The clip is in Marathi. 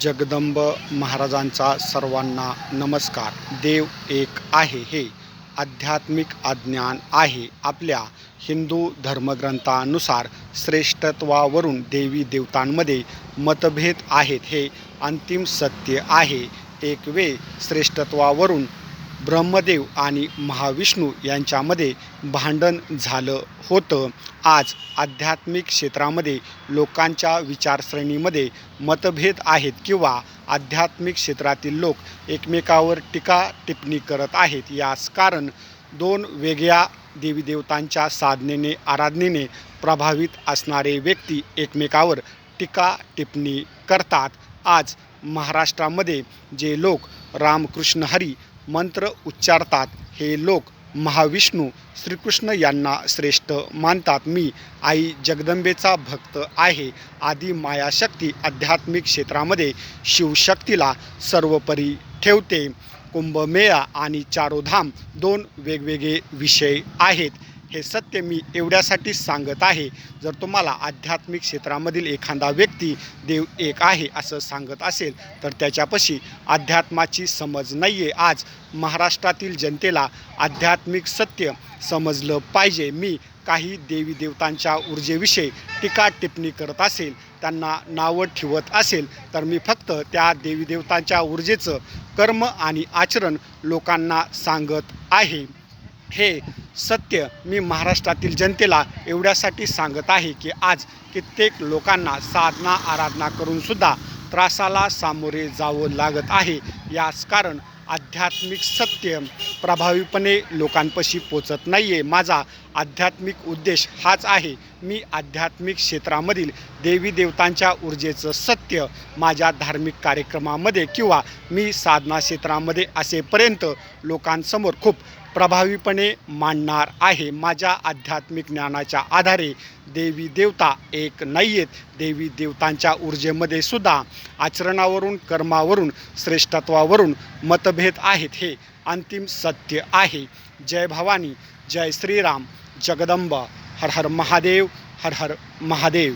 जगदंब महाराजांचा सर्वांना नमस्कार. देव एक आहे हे आध्यात्मिक अज्ञान आहे. आपल्या हिंदू धर्मग्रंथानुसार श्रेष्ठत्वावरून देवी देवतांमध्ये मतभेद आहेत हे अंतिम सत्य आहे. एक वेळ श्रेष्ठत्वावरून ब्रह्मदेव आणि महाविष्णू यांच्यामध्ये भांडण झालं होतं. आज आध्यात्मिक क्षेत्रामध्ये लोकांच्या विचारसरणीमध्ये मतभेद आहेत किंवा आध्यात्मिक क्षेत्रातील लोक एकमेकावर टीका टिप्पणी करत आहेत. यास कारण दोन वेगळ्या देवीदेवतांच्या साधनेने आराधनेने प्रभावित असणारे व्यक्ती एकमेकावर टीका टिप्पणी करतात. आज महाराष्ट्रामध्ये जे लोक रामकृष्ण हरी मंत्र उच्चारतात हे लोक महाविष्णू श्रीकृष्ण यांना श्रेष्ठ मानतात. मी आई जगदंबेचा भक्त आहे. आदी मायाशक्ती आध्यात्मिक क्षेत्रामध्ये शिवशक्तीला सर्वोपरी ठेवते. कुंभमेळा आणि चारोधाम दोन वेगवेगळे विषय आहेत. हे सत्य मी एवढ्यासाठी सांगत आहे, जर तुम्हाला आध्यात्मिक क्षेत्रामधील एखादा व्यक्ती देव एक आहे असं सांगत असेल तर त्याच्यापाशी अध्यात्माची समज नाही आहे. आज महाराष्ट्रातील जनतेला आध्यात्मिक सत्य समजलं पाहिजे. मी काही देवी देवतांच्या ऊर्जेविषयी टीका टिप्पणी करत असेल, त्यांना नावं ठेवत असेल तर मी फक्त त्या देवी देवतांच्या ऊर्जेचं कर्म आणि आचरण लोकांना सांगत आहे. हे सत्य मी महाराष्ट्रातील जनतेला एवढ्यासाठी सांगत आहे की आज कित्येक लोकांना साधना आराधना करूनसुद्धा त्रासाला सामोरे जावं लागत आहे. याच कारण आध्यात्मिक सत्य प्रभावीपणे लोकांपाशी पोचत नाही आहे. माझा आध्यात्मिक उद्देश हाच आहे. मी आध्यात्मिक क्षेत्रामधील देवी देवतांच्या ऊर्जेचं सत्य माझ्या धार्मिक कार्यक्रमामध्ये किंवा मी साधना क्षेत्रामध्ये असेपर्यंत लोकांसमोर खूप प्रभावीपणे मांडणार आहे. माझ्या आध्यात्मिक ज्ञानाच्या आधारे देवी देवता एक नाही आहेत. देवी देवतांच्या ऊर्जेमध्ये सुद्धा आचरणावरून कर्मावरून श्रेष्ठत्वावरून मतभेद आहेत. हे अंतिम सत्य आहे. जय भवानी, जय श्रीराम, जगदंब, हर हर महादेव, हर हर महादेव.